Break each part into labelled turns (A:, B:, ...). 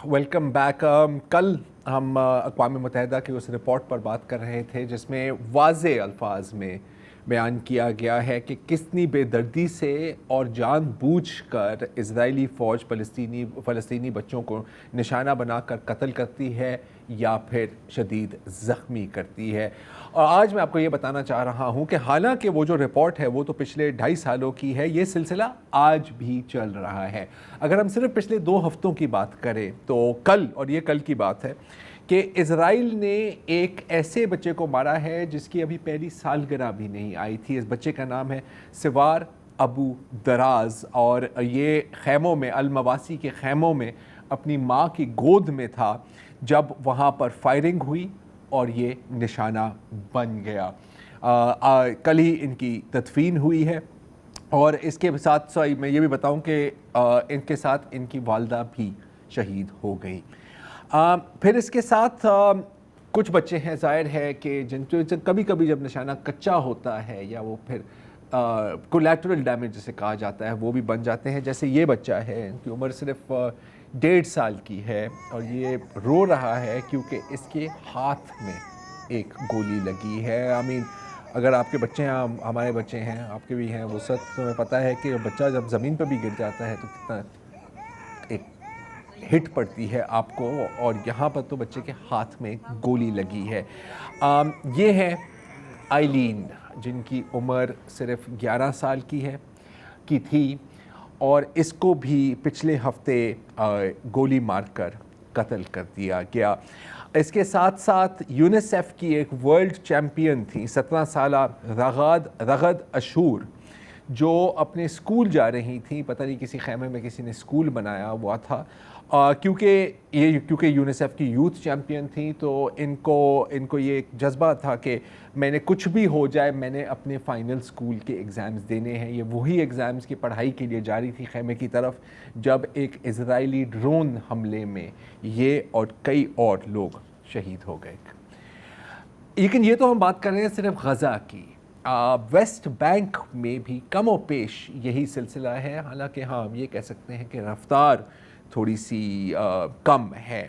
A: Welcome back. کل ہم اقوام متحدہ کی اس رپورٹ پر بات کر رہے تھے جس میں واضح الفاظ میں بیان کیا گیا ہے کہ کتنی بے دردی سے اور جان بوجھ کر اسرائیلی فوج فلسطینی بچوں کو نشانہ بنا کر قتل کرتی ہے یا پھر شدید زخمی کرتی ہے. اور آج میں آپ کو یہ بتانا چاہ رہا ہوں کہ حالانکہ وہ جو رپورٹ ہے وہ تو پچھلے 2.5 سالوں کی ہے، یہ سلسلہ آج بھی چل رہا ہے. اگر ہم صرف پچھلے 2 ہفتوں کی بات کریں تو کل، اور یہ کل کی بات ہے، کہ اسرائیل نے ایک ایسے بچے کو مارا ہے جس کی ابھی پہلی سالگرہ بھی نہیں آئی تھی. اس بچے کا نام ہے سوار ابو دراز، اور یہ خیموں میں، المواسی کے خیموں میں اپنی ماں کی گود میں تھا جب وہاں پر فائرنگ ہوئی اور یہ نشانہ بن گیا. کل ہی ان کی تدفین ہوئی ہے، اور اس کے ساتھ میں یہ بھی بتاؤں کہ ان کے ساتھ ان کی والدہ بھی شہید ہو گئی. پھر اس کے ساتھ کچھ بچے ہیں، ظاہر ہے کہ جن کبھی کبھی جب نشانہ کچا ہوتا ہے یا وہ پھر کولیٹرل ڈیمیج جسے کہا جاتا ہے وہ بھی بن جاتے ہیں. جیسے یہ بچہ ہے، ان کی عمر صرف 1.5 سال کی ہے اور یہ رو رہا ہے کیونکہ اس کے ہاتھ میں ایک گولی لگی ہے. اگر آپ کے بچے ہیں، ہمارے بچے ہیں، آپ کے بھی ہیں، وہ سب تمہیں پتہ ہے کہ بچہ جب زمین پہ بھی گر جاتا ہے تو کتنا ایک ہٹ پڑتی ہے آپ کو، اور یہاں پر تو بچے کے ہاتھ میں گولی لگی ہے. یہ ہے آئلین، جن کی عمر صرف 11 سال کی تھی، اور اس کو بھی پچھلے ہفتے گولی مار کر قتل کر دیا گیا. اس کے ساتھ ساتھ یونیسیف کی ایک ورلڈ چیمپئن تھی، 17 سالہ رغد اشور، جو اپنے اسکول جا رہی تھیں. پتہ نہیں کسی خیمے میں کسی نے اسکول بنایا ہوا تھا، کیونکہ یونیسیف کی یوتھ چیمپئن تھیں تو ان کو یہ ایک جذبہ تھا کہ میں نے کچھ بھی ہو جائے، میں نے اپنے فائنل اسکول کے ایگزامز دینے ہیں. یہ وہی ایگزامز کی پڑھائی کے لیے جا رہی تھی خیمے کی طرف جب ایک اسرائیلی ڈرون حملے میں یہ اور کئی اور لوگ شہید ہو گئے. لیکن یہ تو ہم بات کر رہے ہیں صرف غزہ کی. ویسٹ بینک میں بھی کم و بیش یہی سلسلہ ہے، حالانکہ ہاں ہم یہ کہہ سکتے ہیں کہ رفتار تھوڑی سی کم ہے.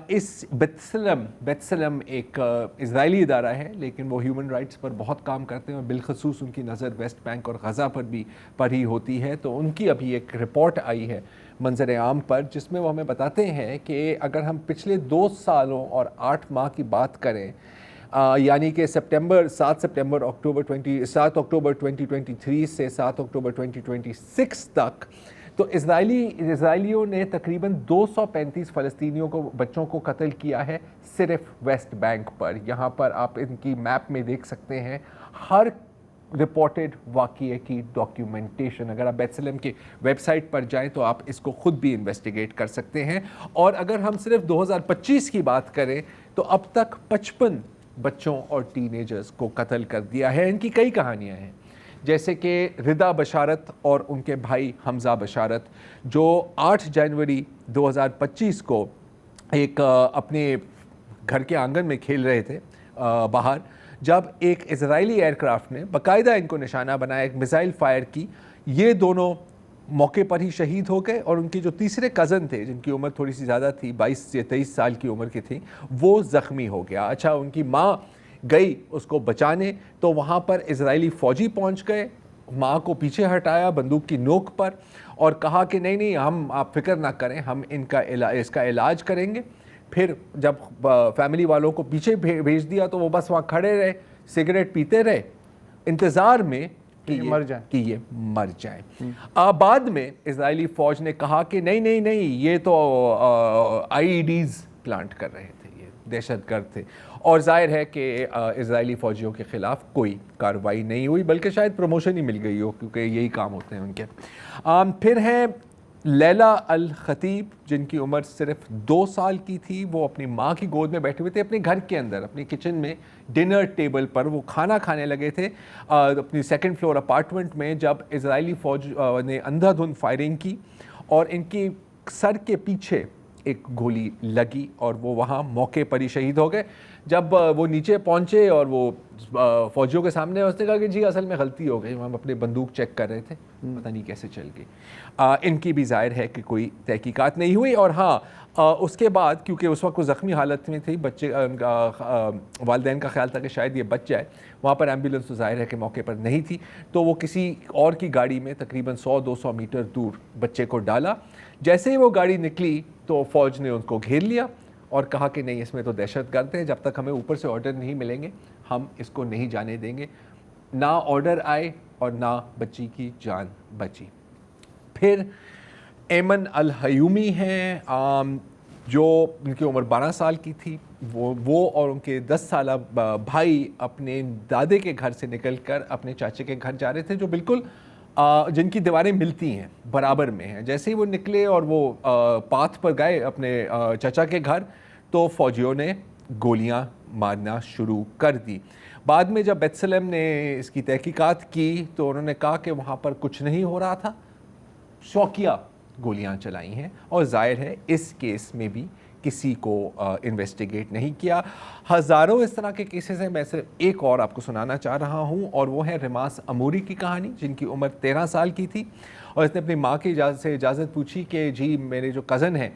A: اس بیتسلم ایک اسرائیلی ادارہ ہے، لیکن وہ ہیومن رائٹس پر بہت کام کرتے ہیں اور بالخصوص ان کی نظر ویسٹ بینک اور غزہ پر ہی ہوتی ہے. تو ان کی ابھی ایک رپورٹ آئی ہے منظر عام پر، جس میں وہ ہمیں بتاتے ہیں کہ اگر ہم پچھلے 2 سالوں اور 8 ماہ کی بات کریں، یعنی کہ 7 اکتوبر 2023 سے 7 اکتوبر 2026 تک، تو اسرائیلیوں نے تقریباً 235 فلسطینیوں بچوں کو قتل کیا ہے صرف ویسٹ بینک پر. یہاں پر آپ ان کی میپ میں دیکھ سکتے ہیں ہر رپورٹڈ واقعے کی ڈاکیومنٹیشن. اگر آپ بیتسلم کی ویب سائٹ پر جائیں تو آپ اس کو خود بھی انویسٹیگیٹ کر سکتے ہیں. اور اگر ہم صرف 2025 کی بات کریں تو اب تک 55 بچوں اور ٹین ایجرز کو قتل کر دیا ہے. ان کی کئی کہانیاں ہیں، جیسے کہ رضا بشارت اور ان کے بھائی حمزہ بشارت، جو 8 جنوری 2025 کو ایک اپنے گھر کے آنگن میں کھیل رہے تھے باہر، جب ایک اسرائیلی ایئر کرافٹ نے باقاعدہ ان کو نشانہ بنایا، ایک میزائل فائر کی. یہ دونوں موقع پر ہی شہید ہو گئے، اور ان کے جو تیسرے کزن تھے جن کی عمر تھوڑی سی زیادہ تھی، 22 سے 23 سال کی عمر کی تھی، وہ زخمی ہو گیا. اچھا، ان کی ماں گئی اس کو بچانے، تو وہاں پر اسرائیلی فوجی پہنچ گئے، ماں کو پیچھے ہٹایا بندوق کی نوک پر اور کہا کہ نہیں آپ فکر نہ کریں، ہم اس کا علاج کریں گے. پھر جب فیملی والوں کو پیچھے بھیج دیا تو وہ بس وہاں کھڑے رہے، سگریٹ پیتے رہے انتظار میں کہ یہ مر جائیں. بعد میں اسرائیلی فوج نے کہا کہ نہیں یہ تو آئی ای ڈیز پلانٹ کر رہے تھے، یہ دہشت گرد تھے. اور ظاہر ہے کہ اسرائیلی فوجیوں کے خلاف کوئی کارروائی نہیں ہوئی، بلکہ شاید پروموشن ہی مل گئی ہو، کیونکہ یہی کام ہوتے ہیں ان کے. پھر ہیں لیلا الخطیب، جن کی عمر صرف 2 سال کی تھی. وہ اپنی ماں کی گود میں بیٹھے ہوئے تھے اپنے گھر کے اندر، اپنی کچن میں ڈنر ٹیبل پر وہ کھانا کھانے لگے تھے اپنی 2nd فلور اپارٹمنٹ میں، جب اسرائیلی فوج نے اندھا دھند فائرنگ کی اور ان کی سر کے پیچھے ایک گولی لگی اور وہ وہاں موقع پر ہی شہید ہو گئے. جب وہ نیچے پہنچے اور وہ فوجیوں کے سامنے اس نے کہا کہ جی اصل میں غلطی ہو گئی, ہم اپنے بندوق چیک کر رہے تھے, پتہ نہیں کیسے چل گئی. ان کی بھی ظاہر ہے کہ کوئی تحقیقات نہیں ہوئی. اور ہاں اس کے بعد کیونکہ اس وقت وہ زخمی حالت میں تھی, بچے والدین کا خیال تھا کہ شاید یہ بچ جائے, وہاں پر ایمبولینس تو ظاہر ہے کہ موقع پر نہیں تھی, تو وہ کسی اور کی گاڑی میں تقریباً 100-200 میٹر دور بچے کو ڈالا. جیسے ہی وہ گاڑی نکلی تو فوج نے ان کو گھیر لیا اور کہا کہ نہیں اس میں تو دہشت گرد ہیں, جب تک ہمیں اوپر سے آرڈر نہیں ملیں گے ہم اس کو نہیں جانے دیں گے. نہ آرڈر آئے اور نہ بچی کی جان بچی. پھر ایمن الہیومی ہیں جو ان کی عمر 12 سال کی تھی, وہ اور ان کے 10 سالہ بھائی اپنے دادے کے گھر سے نکل کر اپنے چاچے کے گھر جا رہے تھے, جو بالکل جن کی دیواریں ملتی ہیں, برابر میں ہیں. جیسے ہی وہ نکلے اور وہ پاتھ پر گئے اپنے چچا کے گھر تو فوجیوں نے گولیاں مارنا شروع کر دی. بعد میں جب بیت سلم نے اس کی تحقیقات کی تو انہوں نے کہا کہ وہاں پر کچھ نہیں ہو رہا تھا, شوقیہ گولیاں چلائی ہیں. اور ظاہر ہے اس کیس میں بھی کسی کو انویسٹیگیٹ نہیں کیا. ہزاروں اس طرح کے کیسز ہیں. میں صرف ایک اور آپ کو سنانا چاہ رہا ہوں, اور وہ ہے رماس اموری کی کہانی, جن کی عمر 13 سال کی تھی, اور اس نے اپنی ماں کی سے اجازت پوچھی کہ جی میرے جو کزن ہیں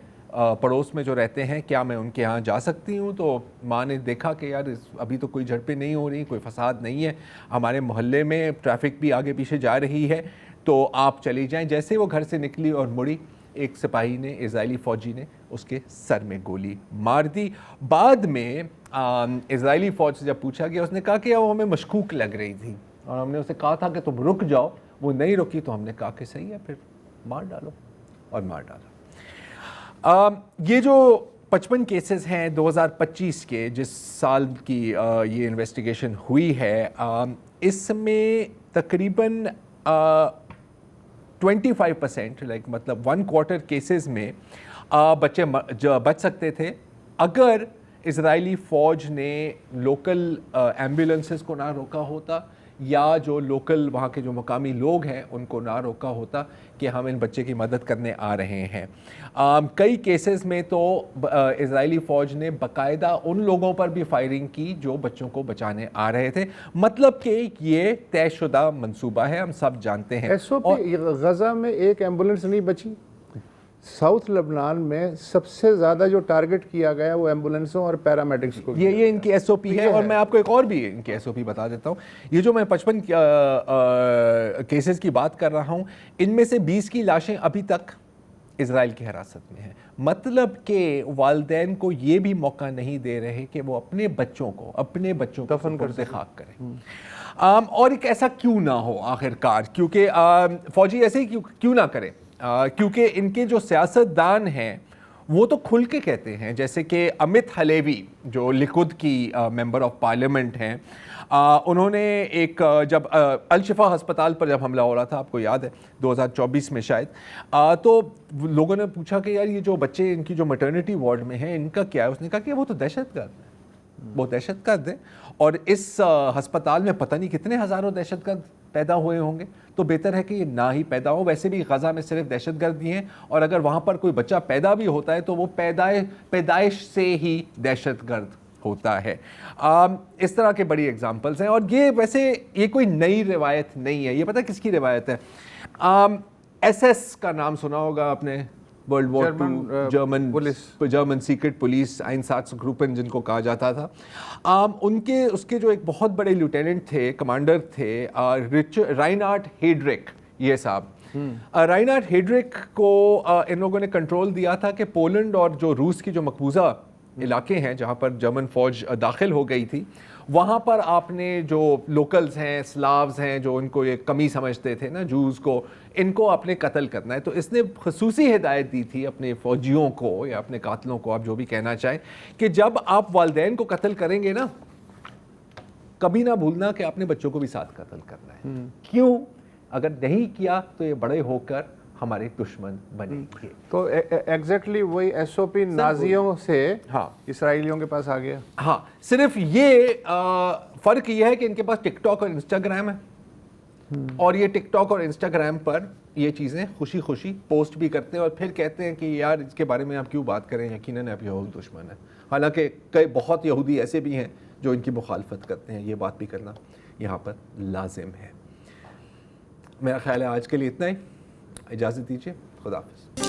A: پڑوس میں جو رہتے ہیں, کیا میں ان کے ہاں جا سکتی ہوں؟ تو ماں نے دیکھا کہ یار ابھی تو کوئی جھڑپیں نہیں ہو رہی, کوئی فساد نہیں ہے, ہمارے محلے میں ٹریفک بھی آگے پیچھے جا رہی ہے, تو آپ چلی جائیں. جیسے وہ گھر سے نکلی اور مڑی, ایک سپاہی نے, اسرائیلی فوجی نے اس کے سر میں گولی مار دی. بعد میں اسرائیلی فوج سے جب پوچھا گیا اس نے کہا کہ وہ ہمیں مشکوک لگ رہی تھی اور ہم نے اسے کہا تھا کہ تم رک جاؤ, وہ نہیں رکی تو ہم نے کہا کہ صحیح ہے پھر مار ڈالو, اور مار ڈالا. یہ جو 55 کیسز ہیں 2025 کے, جس سال کی یہ انویسٹیگیشن ہوئی ہے, اس میں تقریباً 25% مطلب 1/4 کیسز میں بچے بچ سکتے تھے اگر اسرائیلی فوج نے لوکل ایمبولینسز کو نہ روکا ہوتا, یا جو لوکل وہاں کے جو مقامی لوگ ہیں ان کو نہ روکا ہوتا کہ ہم ان بچے کی مدد کرنے آ رہے ہیں. کئی کیسز میں تو اسرائیلی فوج نے باقاعدہ ان لوگوں پر بھی فائرنگ کی جو بچوں کو بچانے آ رہے تھے. مطلب کہ یہ طے شدہ منصوبہ ہے, ہم سب جانتے ہیں.
B: ایس او پی غزہ میں ایک ایمبولینس نہیں بچی. ساؤتھ لبنان میں سب سے زیادہ جو ٹارگٹ کیا گیا وہ ایمبولینسوں اور پیرامیڈکس کو.
A: یہ ان کی ایس او پی ہے. اور میں آپ کو ایک اور بھی ان کی ایس او پی بتا دیتا ہوں. یہ جو میں 55 کیسز کی بات کر رہا ہوں, ان میں سے 20 کی لاشیں ابھی تک اسرائیل کی حراست میں ہیں. مطلب کہ والدین کو یہ بھی موقع نہیں دے رہے کہ وہ اپنے بچوں کو دفن کر خاک کریں. اور ایک ایسا کیوں نہ ہو آخر کار, کیونکہ فوجی ایسے ہی کیوں نہ کریں, کیونکہ ان کے جو سیاستدان ہیں وہ تو کھل کے کہتے ہیں, جیسے کہ امت ہلیوی جو لیکود کی ممبر آف پارلیمنٹ ہیں, انہوں نے ایک جب الشفا ہسپتال پر جب حملہ ہو رہا تھا, آپ کو یاد ہے 2024 میں شاید, تو لوگوں نے پوچھا کہ یار یہ جو بچے ان کی جو میٹرنٹی وارڈ میں ہیں ان کا کیا ہے؟ اس نے کہا کہ وہ تو دہشت گرد ہیں, وہ دہشت گرد ہیں, اور اس ہسپتال میں پتہ نہیں کتنے ہزاروں دہشت گرد پیدا ہوئے ہوں گے, تو بہتر ہے کہ یہ نہ ہی پیدا ہو. ویسے بھی غزہ میں صرف دہشت گرد ہی ہیں, اور اگر وہاں پر کوئی بچہ پیدا بھی ہوتا ہے تو وہ پیدائش سے ہی دہشت گرد ہوتا ہے. اس طرح کے بڑی ایگزامپلس ہیں. اور یہ ویسے یہ کوئی نئی روایت نہیں ہے, یہ پتہ کس کی روایت ہے؟ ایس ایس کا نام سنا ہوگا آپ نے, world war 2 German secret police Einsatzgruppen جن کو کہا جاتا تھا. اس کے جو ایک بہت بڑے لیوٹیننٹ تھے, کمانڈر تھے, رائنارڈ ہیڈرک, یہ صاحب رائنارڈ ہیڈرک کو ان لوگوں نے کنٹرول دیا تھا کہ پولینڈ اور جو روس کی جو مقبوضہ علاقے ہیں جہاں پر جرمن فوج داخل ہو گئی تھی, وہاں پر آپ نے جو لوکلز ہیں, سلاوز ہیں, جو ان کو یہ کمی سمجھتے تھے نا, جوز کو, ان کو آپ نے قتل کرنا ہے. تو اس نے خصوصی ہدایت دی تھی اپنے فوجیوں کو یا اپنے قاتلوں کو, آپ جو بھی کہنا چاہیں, کہ جب آپ والدین کو قتل کریں گے نا, کبھی نہ بھولنا کہ آپ نے بچوں کو بھی ساتھ قتل کرنا ہے. کیوں؟ اگر نہیں کیا تو یہ بڑے ہو کر ہمارے دشمن بنے گے.
B: تو ایگزیکٹلی وہی ایس او پی نازیوں سے اسرائیلیوں کے پاس آ گیا.
A: ہاں, صرف یہ فرق یہ ہے کہ ان کے پاس ٹک ٹاک اور انسٹاگرام ہے, اور یہ ٹک ٹاک اور انسٹاگرام پر یہ چیزیں خوشی خوشی پوسٹ بھی کرتے ہیں اور پھر کہتے ہیں کہ یار اس کے بارے میں آپ کیوں بات کریں, یقیناً آپ یہود دشمن ہیں. حالانکہ کئی بہت یہودی ایسے بھی ہیں جو ان کی مخالفت کرتے ہیں. یہ بات بھی کرنا یہاں پر لازم ہے. میرا خیال ہے آج کے لیے اتنا ہی. اجازت دیجیے. خدا حافظ.